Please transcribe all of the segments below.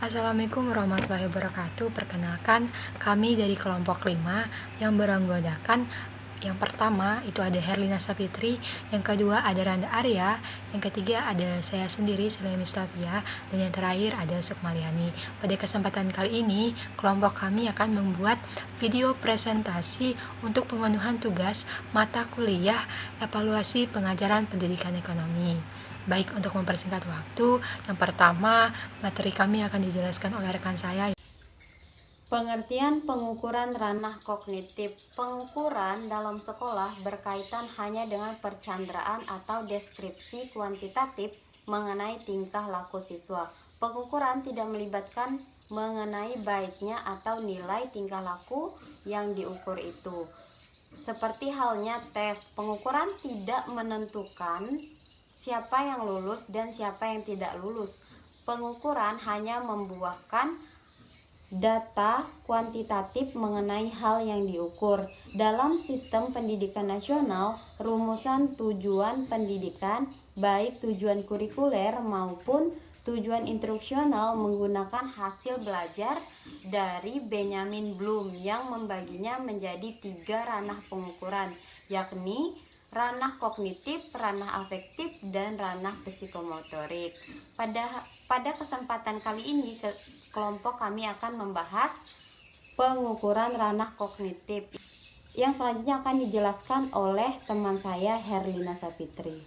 Assalamualaikum warahmatullahi wabarakatuh. Perkenalkan, kami dari kelompok 5 yang beranggotakan yang pertama itu ada Herlina Sapitri, yang kedua ada Randa Arya, yang ketiga ada saya sendiri Selemi Stavia, dan yang terakhir ada Sukmaliani. Pada kesempatan kali ini, kelompok kami akan membuat video presentasi untuk pemenuhan tugas mata kuliah evaluasi pengajaran pendidikan ekonomi. Baik, untuk mempersingkat waktu, yang pertama materi kami akan dijelaskan oleh rekan saya. Pengertian pengukuran ranah kognitif. Pengukuran dalam sekolah berkaitan hanya dengan percanderaan atau deskripsi kuantitatif mengenai tingkah laku siswa. Pengukuran tidak melibatkan mengenai baiknya atau nilai tingkah laku yang diukur itu. Seperti halnya tes, pengukuran tidak menentukan siapa yang lulus dan siapa yang tidak lulus. Pengukuran hanya membuahkan data kuantitatif mengenai hal yang diukur. Dalam sistem pendidikan nasional, rumusan tujuan pendidikan, baik tujuan kurikuler maupun tujuan instruksional, menggunakan hasil belajar dari Benjamin Bloom yang membaginya menjadi 3 ranah pengukuran, yakni ranah kognitif, ranah afektif, dan ranah psikomotorik. Pada kesempatan kali ini, kelompok kami akan membahas pengukuran ranah kognitif, yang selanjutnya akan dijelaskan oleh teman saya Herlina Sapitri.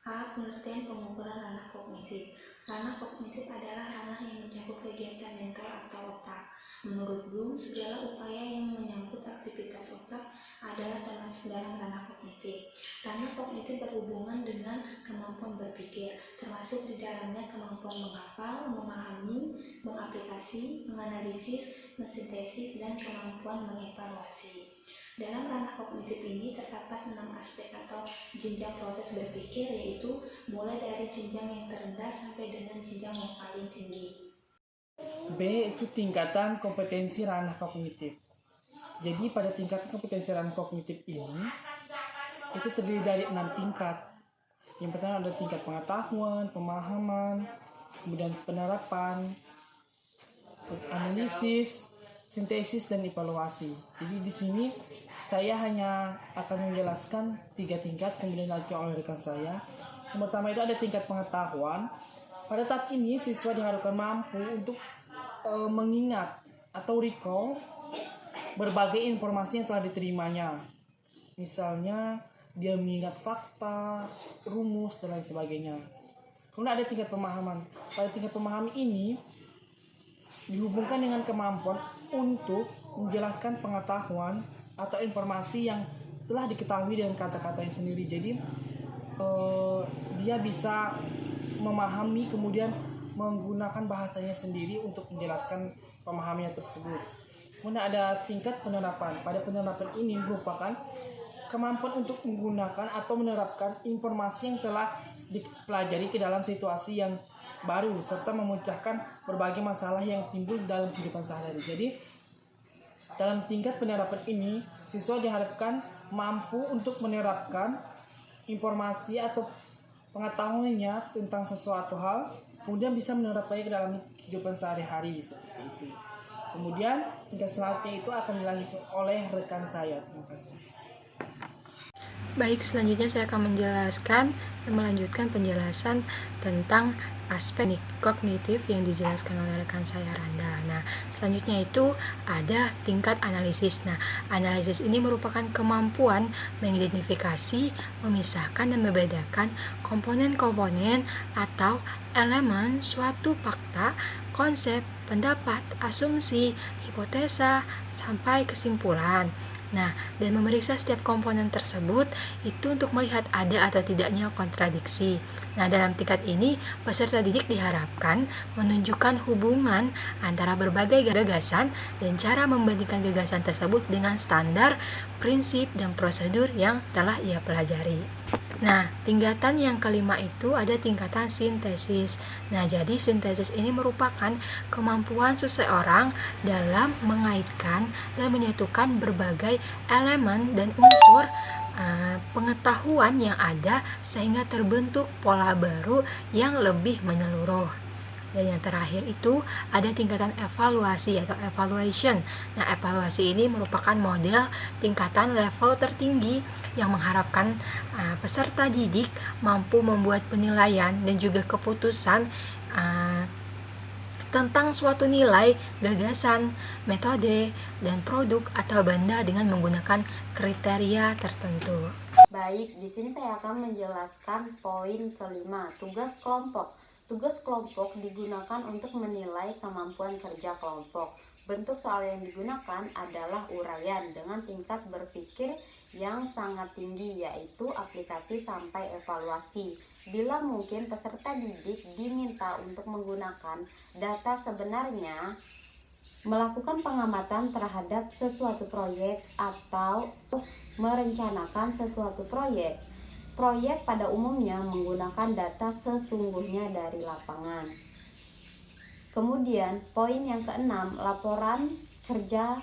Pengertian pengukuran ranah kognitif. Ranah kognitif adalah ranah yang mencakup kegiatan mental atau otak. Menurut Bloom, segala upaya yang menyangkut aktivitas otak adalah termasuk dalam ranah kognitif. Ranah kognitif berhubungan dengan kemampuan berpikir, termasuk di dalamnya kemampuan menghafal, memahami, mengaplikasi, menganalisis, mensintesis, dan kemampuan mengevaluasi. Dalam ranah kognitif ini terdapat 6 aspek atau jenjang proses berpikir, yaitu mulai dari jenjang yang terendah sampai dengan jenjang yang paling tinggi. B itu tingkatan kompetensi ranah kognitif. Jadi pada tingkatan kompetensi ranah kognitif ini itu terdiri dari 6 tingkat. Yang pertama ada tingkat pengetahuan, pemahaman, kemudian penerapan, analisis, sintesis, dan evaluasi. Jadi di sini saya hanya akan menjelaskan 3 tingkat, kemudian dilanjutkan oleh rekan saya. Yang pertama itu ada tingkat pengetahuan. Pada tahap ini siswa diharapkan mampu untuk mengingat atau recall berbagai informasi yang telah diterimanya. Misalnya dia mengingat fakta, rumus, dan lain sebagainya. Kemudian ada tingkat pemahaman. Pada tingkat pemahaman ini dihubungkan dengan kemampuan untuk menjelaskan pengetahuan atau informasi yang telah diketahui dengan kata-katanya sendiri. Jadi dia bisa memahami kemudian menggunakan bahasanya sendiri untuk menjelaskan pemahamannya tersebut. Kemudian ada tingkat penerapan. Pada penerapan ini merupakan kemampuan untuk menggunakan atau menerapkan informasi yang telah dipelajari ke dalam situasi yang baru, serta memecahkan berbagai masalah yang timbul dalam kehidupan sehari-hari. Jadi dalam tingkat penerapan ini, siswa diharapkan mampu untuk menerapkan informasi atau pengetahuannya tentang sesuatu hal, kemudian bisa menerapkannya ke dalam kehidupan sehari-hari seperti itu. Kemudian tingkat selanjutnya itu akan dilanjutkan oleh rekan saya. Terima kasih. Baik, selanjutnya saya akan melanjutkan penjelasan tentang aspek kognitif yang dijelaskan oleh rekan saya Randa. Nah, selanjutnya itu ada tingkat analisis. Nah, analisis ini merupakan kemampuan mengidentifikasi, memisahkan, dan membedakan komponen-komponen atau elemen suatu fakta, konsep, pendapat, asumsi, hipotesa, sampai kesimpulan. Nah, dan memeriksa setiap komponen tersebut itu untuk melihat ada atau tidaknya kontradiksi. Nah, dalam tingkat ini, peserta didik diharapkan menunjukkan hubungan antara berbagai gagasan dan cara membandingkan gagasan tersebut dengan standar, prinsip, dan prosedur yang telah ia pelajari. Nah, tingkatan yang kelima itu ada tingkatan sintesis. Nah, jadi sintesis ini merupakan kemampuan seseorang dalam mengaitkan dan menyatukan berbagai elemen dan unsur pengetahuan yang ada sehingga terbentuk pola baru yang lebih menyeluruh. Dan yang terakhir itu ada tingkatan evaluasi atau evaluation. Nah, evaluasi ini merupakan model tingkatan level tertinggi yang mengharapkan peserta didik mampu membuat penilaian dan juga keputusan tentang suatu nilai, gagasan, metode, dan produk atau benda dengan menggunakan kriteria tertentu. Baik, di sini saya akan menjelaskan poin kelima, tugas kelompok. Tugas kelompok digunakan untuk menilai kemampuan kerja kelompok. Bentuk soal yang digunakan adalah uraian dengan tingkat berpikir yang sangat tinggi, yaitu aplikasi sampai evaluasi. Bila mungkin peserta didik diminta untuk menggunakan data sebenarnya, melakukan pengamatan terhadap sesuatu proyek atau merencanakan sesuatu proyek. Proyek pada umumnya menggunakan data sesungguhnya dari lapangan. Kemudian poin yang keenam, laporan kerja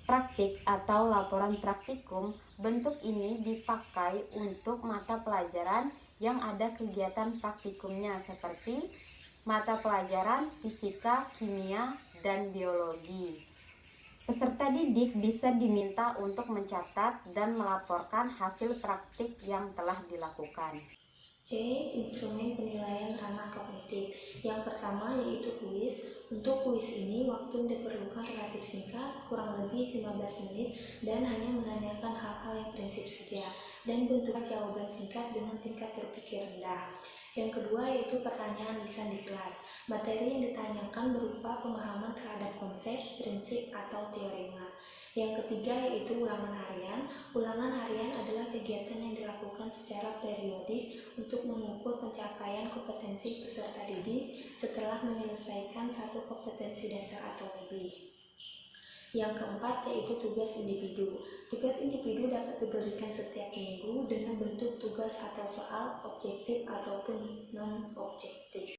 praktik atau laporan praktikum. Bentuk ini dipakai untuk mata pelajaran yang ada kegiatan praktikumnya seperti mata pelajaran fisika, kimia, dan biologi. Peserta didik bisa diminta untuk mencatat dan melaporkan hasil praktik yang telah dilakukan. C. Instrumen penilaian ranah kognitif. Yang pertama yaitu kuis. Untuk kuis ini waktu yang diperlukan relatif singkat, kurang lebih 15 menit, dan hanya menanyakan hal-hal yang prinsip saja, dan bentuk jawaban singkat dengan tingkat berpikir rendah. Yang kedua yaitu pertanyaan lisan di kelas. Materi yang ditanyakan berupa pemahaman terhadap konsep, prinsip, atau teorema. Yang ketiga yaitu ulangan harian. Ulangan harian adalah kegiatan yang dilakukan secara periodik untuk mengukur pencapaian kompetensi peserta didik setelah menyelesaikan satu kompetensi dasar atau lebih. Yang keempat yaitu tugas individu. Tugas individu dapat diberikan setiap minggu dengan bentuk tugas atau soal objektif ataupun non-objektif.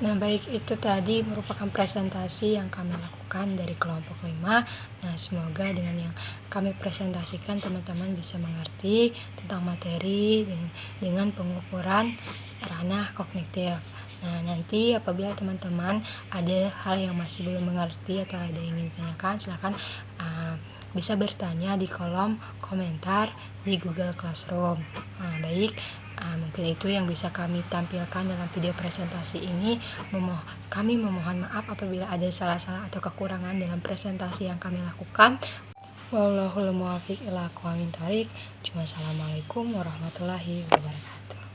Nah, baik, itu tadi merupakan presentasi yang kami lakukan dari kelompok 5. Nah, semoga dengan yang kami presentasikan teman-teman bisa mengerti tentang materi dengan pengukuran ranah kognitif. Nah, nanti apabila teman-teman ada hal yang masih belum mengerti atau ada yang ingin ditanyakan, silakan bisa bertanya di kolom komentar di Google Classroom. Nah, baik, mungkin itu yang bisa kami tampilkan dalam video presentasi ini. Kami memohon maaf apabila ada salah-salah atau kekurangan dalam presentasi yang kami lakukan. Wallahul muwaffiq ila aqwamit thoriq. Assalamualaikum warahmatullahi wabarakatuh.